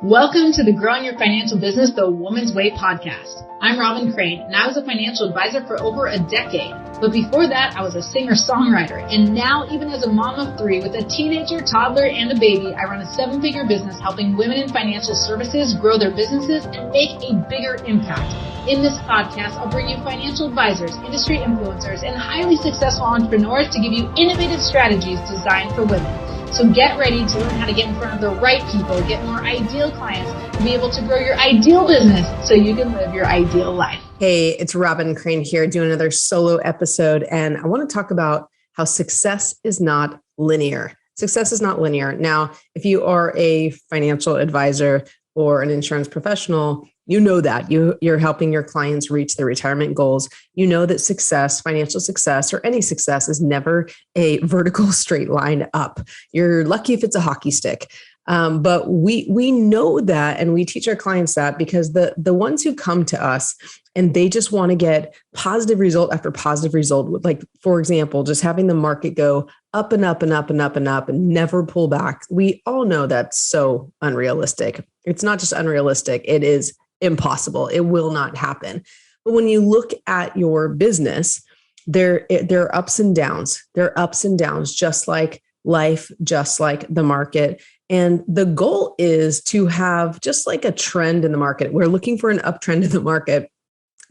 Welcome to the Growing Your Financial Business the Woman's Way podcast. I'm Robyn Crane, and I was a financial advisor for over a decade. But before that, I was a singer-songwriter. And now, even as a mom of three with a teenager, toddler, and a baby, I run a seven-figure business helping women in financial services grow their businesses and make a bigger impact. In this podcast, I'll bring you financial advisors, industry influencers, and highly successful entrepreneurs to give you innovative strategies designed for women. So get ready to learn how to get in front of the right people, get more ideal clients, and be able to grow your ideal business so you can live your ideal life. Hey, it's Robyn Crane here doing another solo episode. And I want to talk about how success is not linear. Success is not linear. Now, if you are a financial advisor or an insurance professional, you know that you're helping your clients reach their retirement goals. You know that success, financial success, or any success is never a vertical straight line up. You're lucky if it's a hockey stick. But we know that, and we teach our clients that because the ones who come to us and they just want to get positive result after positive result, like, for example, just having the market go up and up and up and up and up and never pull back. We all know that's so unrealistic. It's not just unrealistic. It is impossible. It will not happen. But when you look at your business, there are ups and downs. There are ups and downs, just like life, just like the market. And the goal is to have just like a trend in the market. We're looking for an uptrend in the market.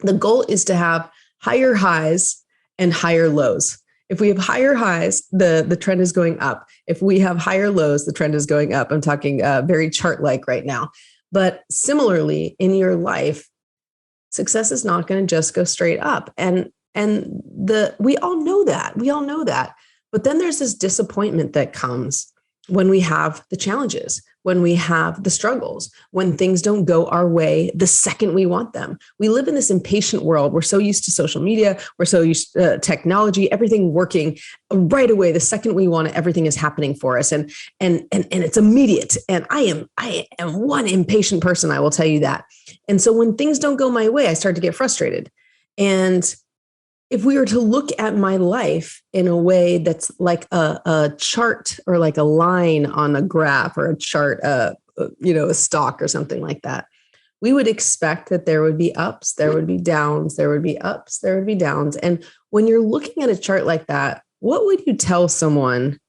The goal is to have higher highs and higher lows. If we have higher highs, the trend is going up. If we have higher lows, the trend is going up. I'm talking very chart-like right now. But similarly, in your life, success is not going to just go straight up. And we all know that. We all know that. But then there's this disappointment that comes when we have the challenges, when we have the struggles, when things don't go our way the second we want them. We live in this impatient world. We're so used to social media. We're so used to technology, everything working right away. The second we want it, everything is happening for us. And it's immediate. And I am one impatient person, I will tell you that. And so when things don't go my way, I start to get frustrated. And if we were to look at my life in a way that's like a chart or like a line on a graph or a chart, a stock or something like that, we would expect that there would be ups, there would be downs, there would be ups, there would be downs. And when you're looking at a chart like that, what would you tell someone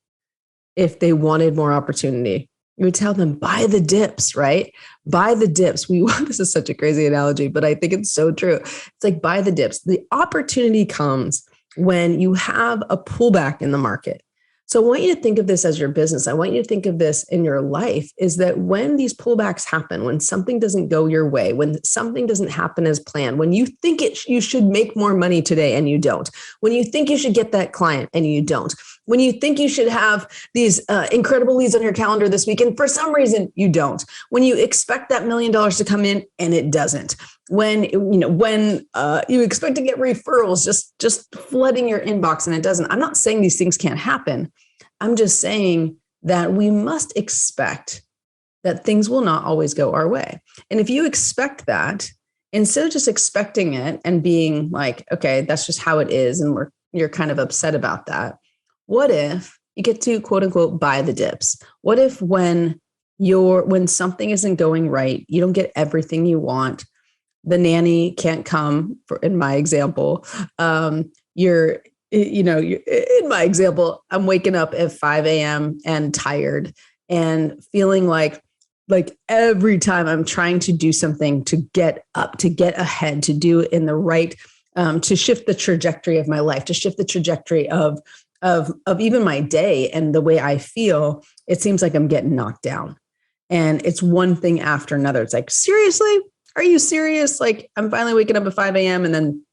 if they wanted more opportunity? You would tell them, buy the dips, right? Buy the dips. This is such a crazy analogy, but I think it's so true. It's like, buy the dips. The opportunity comes when you have a pullback in the market. So I want you to think of this as your business. I want you to think of this in your life, is that when these pullbacks happen, when something doesn't go your way, when something doesn't happen as planned, when you think you should make more money today and you don't, when you think you should get that client and you don't, when you think you should have these incredible leads on your calendar this week, and for some reason you don't, when you expect that $1 million to come in and it doesn't, when you expect to get referrals just flooding your inbox and it doesn't. I'm not saying these things can't happen. I'm just saying that we must expect that things will not always go our way. And if you expect that, instead of just expecting it and being like, okay, that's just how it is, and you're kind of upset about that, what if you get to, quote unquote, buy the dips? What if when something isn't going right, you don't get everything you want, the nanny can't come, in my example, in my example, I'm waking up at 5 a.m. and tired and feeling like every time I'm trying to do something to get up, to get ahead, to do it in the right, to shift the trajectory of my life, to shift the trajectory of even my day and the way I feel, it seems like I'm getting knocked down. And it's one thing after another. It's like, seriously? Are you serious? Like, I'm finally waking up at 5 a.m. and then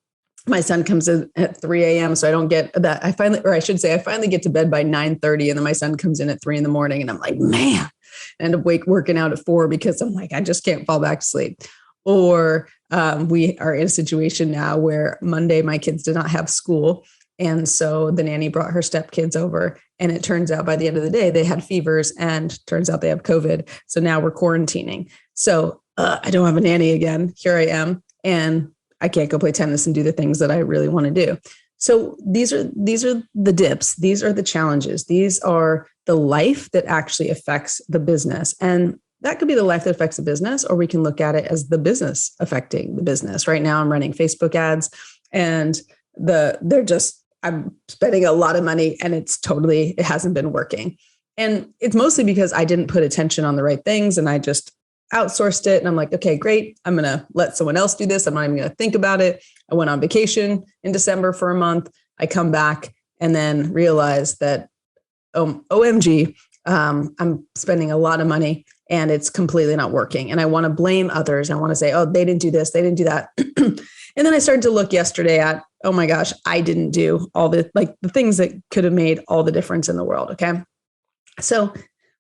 my son comes in at 3 a.m. So I don't get that. I finally get to bed by 9:30 and then my son comes in at 3 a.m. and I'm like, man, I end up working out at 4 because I'm like, I just can't fall back to sleep. Or we are in a situation now where Monday my kids did not have school. And so the nanny brought her stepkids over, and it turns out by the end of the day, they had fevers, and turns out they have COVID. So now we're quarantining. So I don't have a nanny again. Here I am, and I can't go play tennis and do the things that I really want to do. So these are the dips. These are the challenges. These are the life that actually affects the business. And that could be the life that affects the business, or we can look at it as the business affecting the business. Right now I'm running Facebook ads and I'm spending a lot of money and it hasn't been working. And it's mostly because I didn't put attention on the right things and I just outsourced it. And I'm like, okay, great. I'm going to let someone else do this. I'm not even going to think about it. I went on vacation in December for a month. I come back and then realize that, OMG, I'm spending a lot of money and it's completely not working. And I want to blame others. I want to say, oh, they didn't do this. They didn't do that. And then I started to look yesterday at, oh my gosh, I didn't do all the things that could have made all the difference in the world. Okay. So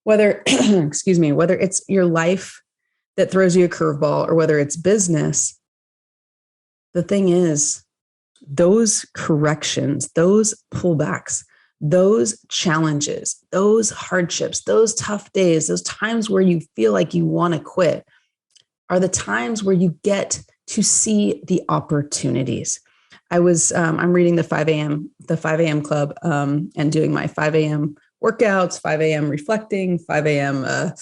whether, whether it's your life that throws you a curveball or whether it's business, the thing is, those corrections, those pullbacks, those challenges, those hardships, those tough days, those times where you feel like you want to quit are the times where you get to see the opportunities. I'm reading the 5 a.m. club, and doing my 5 a.m. workouts, 5 a.m. reflecting, 5 a.m.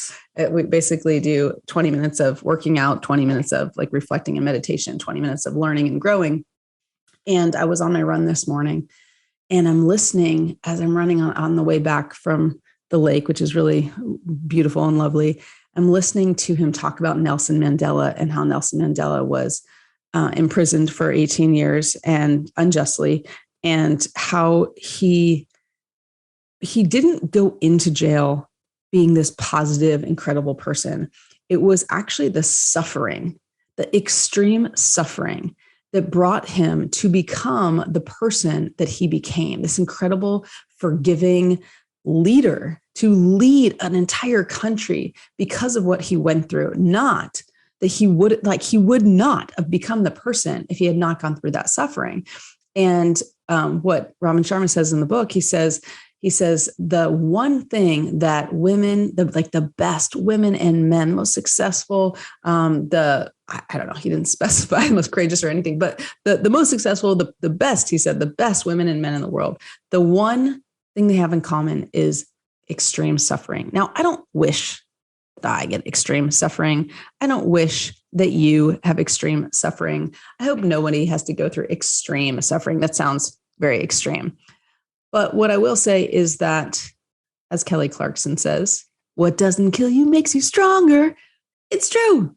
We basically do 20 minutes of working out, 20 minutes of like reflecting and meditation, 20 minutes of learning and growing. And I was on my run this morning and I'm listening as I'm running on the way back from the lake, which is really beautiful and lovely. I'm listening to him talk about Nelson Mandela and how Nelson Mandela was imprisoned for 18 years and unjustly, and how he didn't go into jail being this positive, incredible person. It was actually the suffering, the extreme suffering that brought him to become the person that he became, this incredible, forgiving leader to lead an entire country because of what he went through. Not that he would not have become the person if he had not gone through that suffering. And what Robyn Sharma says in the book, he says, the one thing that women, the best women and men, most successful, I don't know, he didn't specify most courageous or anything, but the most successful, the best, he said, the best women and men in the world, the one thing they have in common is extreme suffering. Now, I don't wish that I get extreme suffering. I don't wish that you have extreme suffering. I hope nobody has to go through extreme suffering. That sounds very extreme. But what I will say is that, as Kelly Clarkson says, what doesn't kill you makes you stronger. It's true.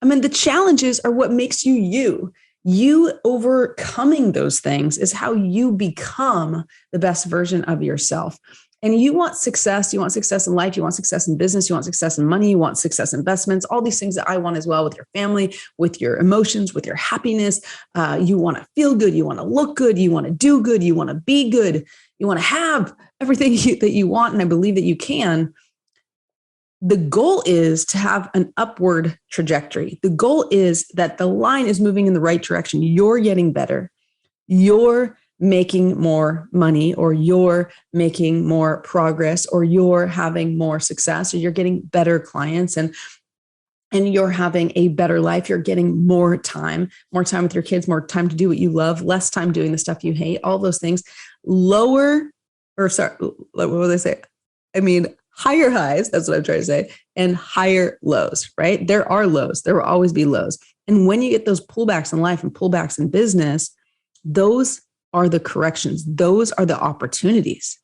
I mean, the challenges are what makes you you. You overcoming those things is how you become the best version of yourself. And you want success. You want success in life. You want success in business. You want success in money. You want success in investments, all these things that I want as well, with your family, with your emotions, with your happiness. You want to feel good. You want to look good. You want to do good. You want to be good. You want to have everything that you want. And I believe that you can. The goal is to have an upward trajectory. The goal is that the line is moving in the right direction. You're getting better. You're making more money, or you're making more progress, or you're having more success, or you're getting better clients, and you're having a better life. You're getting more time with your kids, more time to do what you love, less time doing the stuff you hate, all those things. What will they say? I mean, higher highs, that's what I'm trying to say, and higher lows, right? There are lows. There will always be lows. And when you get those pullbacks in life and pullbacks in business, those are the corrections. Those are the opportunities.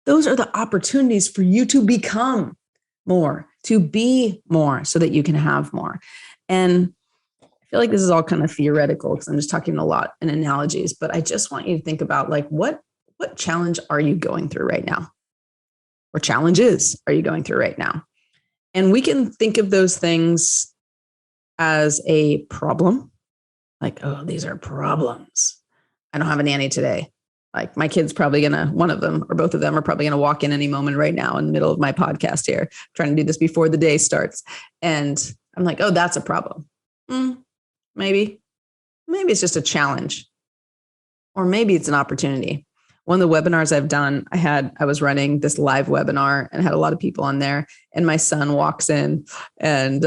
Those are the opportunities for you to become more, to be more, so that you can have more. And I feel like this is all kind of theoretical because I'm just talking a lot in analogies, but I just want you to think about, like, what challenge are you going through right now? Or challenges are you going through right now? And we can think of those things as a problem. Like, oh, these are problems. I don't have a nanny today. Like, my kid's probably one of them or both of them are probably going to walk in any moment right now in the middle of my podcast here, I'm trying to do this before the day starts. And I'm like, oh, that's a problem. Maybe it's just a challenge, or maybe it's an opportunity. One of the webinars I've done, I was running this live webinar and had a lot of people on there, and my son walks in and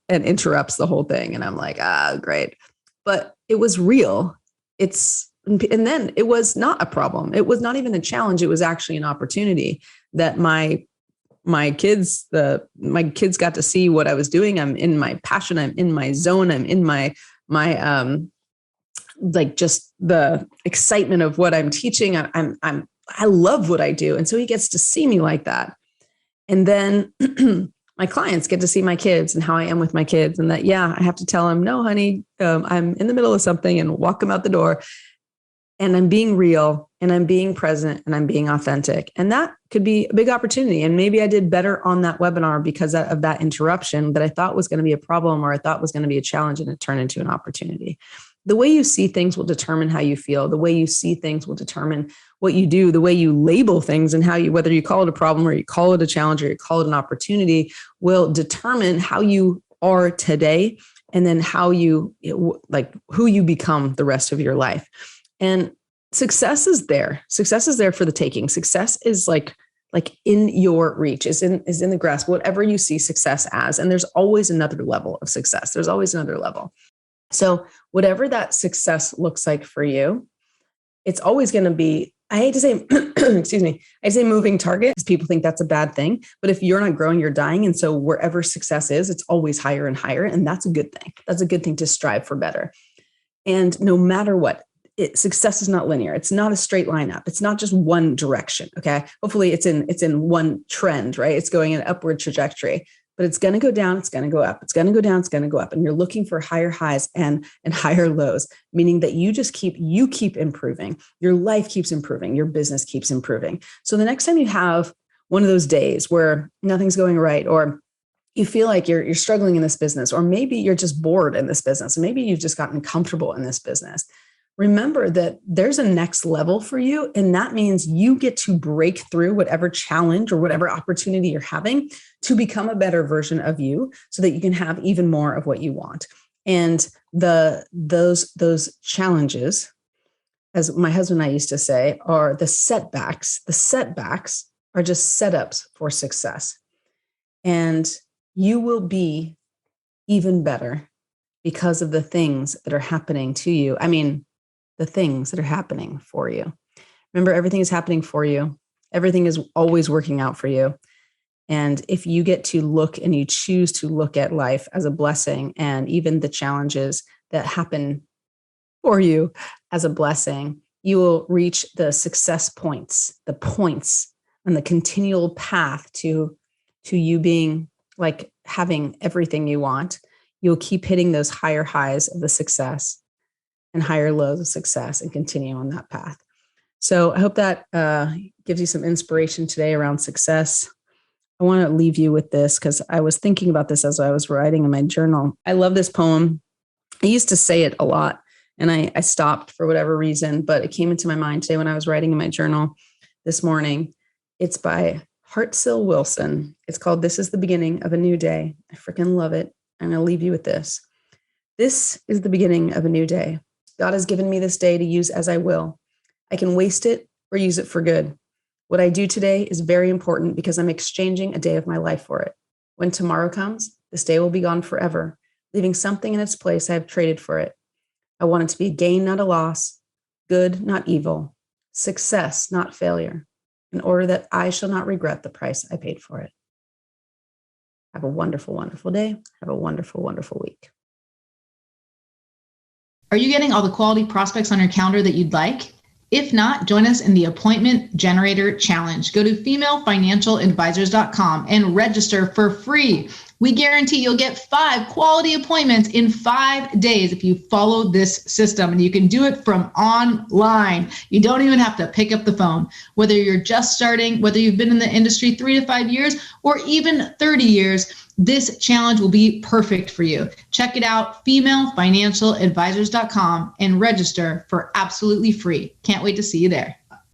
interrupts the whole thing. And I'm like, great. But it was real. And then it was not a problem. It was not even a challenge. It was actually an opportunity that my my kids got to see what I was doing. I'm in my passion. I'm in my zone. I'm in my like just the excitement of what I'm teaching. I love what I do. And so he gets to see me like that. And then my clients get to see my kids and how I am with my kids, and that, I have to tell them, no, honey, I'm in the middle of something, and walk them out the door. And I'm being real, and I'm being present, and I'm being authentic. And that could be a big opportunity. And maybe I did better on that webinar because of that interruption that I thought was going to be a problem, or I thought was going to be a challenge, and it turned into an opportunity. The way you see things will determine how you feel. The way you see things will determine what you do. The way you label things and whether you call it a problem or you call it a challenge or you call it an opportunity, will determine how you are today, and then who you become the rest of your life. And success is there. Success is there for the taking. Success is like in your reach, is in the grasp, whatever you see success as. And there's always another level of success. There's always another level. So whatever that success looks like for you, it's always going to be, I hate to say, excuse me, I say moving target, because people think that's a bad thing. But if you're not growing, you're dying. And so wherever success is, it's always higher and higher. And that's a good thing. That's a good thing to strive for better. And no matter what, success is not linear. It's not a straight line up. It's not just one direction. Okay. Hopefully it's in one trend, right? It's going in an upward trajectory, but it's going to go down. It's going to go up. It's going to go down. It's going to go up. And you're looking for higher highs and higher lows, meaning that you keep improving. Your life keeps improving. Your business keeps improving. So the next time you have one of those days where nothing's going right, or you feel like you're struggling in this business, or maybe you're just bored in this business, and maybe you've just gotten comfortable in this business, remember that there's a next level for you. And that means you get to break through whatever challenge or whatever opportunity you're having to become a better version of you, so that you can have even more of what you want. And those challenges, as my husband and I used to say, are the setbacks. The setbacks are just setups for success. And you will be even better because of the things that are happening to you. I mean, the things that are happening for you. Remember, everything is happening for you. Everything is always working out for you. And if you get to look and you choose to look at life as a blessing, and even the challenges that happen for you as a blessing, you will reach the success points, the points on the continual path to you being like having everything you want. You'll keep hitting those higher highs of the success and higher lows of success, and continue on that path. So I hope that gives you some inspiration today around success. I want to leave you with this, because I was thinking about this as I was writing in my journal. I love this poem. I used to say it a lot, and I stopped for whatever reason, but it came into my mind today when I was writing in my journal this morning. It's by Hartzell Wilson. It's called "This is the Beginning of a New Day." I freaking love it. I'm going to leave you with this. This is the beginning of a new day. God has given me this day to use as I will. I can waste it or use it for good. What I do today is very important, because I'm exchanging a day of my life for it. When tomorrow comes, this day will be gone forever, leaving something in its place I have traded for it. I want it to be a gain, not a loss, good, not evil, success, not failure, in order that I shall not regret the price I paid for it. Have a wonderful, wonderful day. Have a wonderful, wonderful week. Are you getting all the quality prospects on your calendar that you'd like? If not, join us in the Appointment Generator Challenge. Go to femalefinancialadvisors.com and register for free. We guarantee you'll get 5 quality appointments in 5 days if you follow this system, and you can do it from online. You don't even have to pick up the phone. Whether you're just starting, whether you've been in the industry 3 to 5 years, or even 30 years, this challenge will be perfect for you. Check it out, femalefinancialadvisors.com, and register for absolutely free. Can't wait to see you there.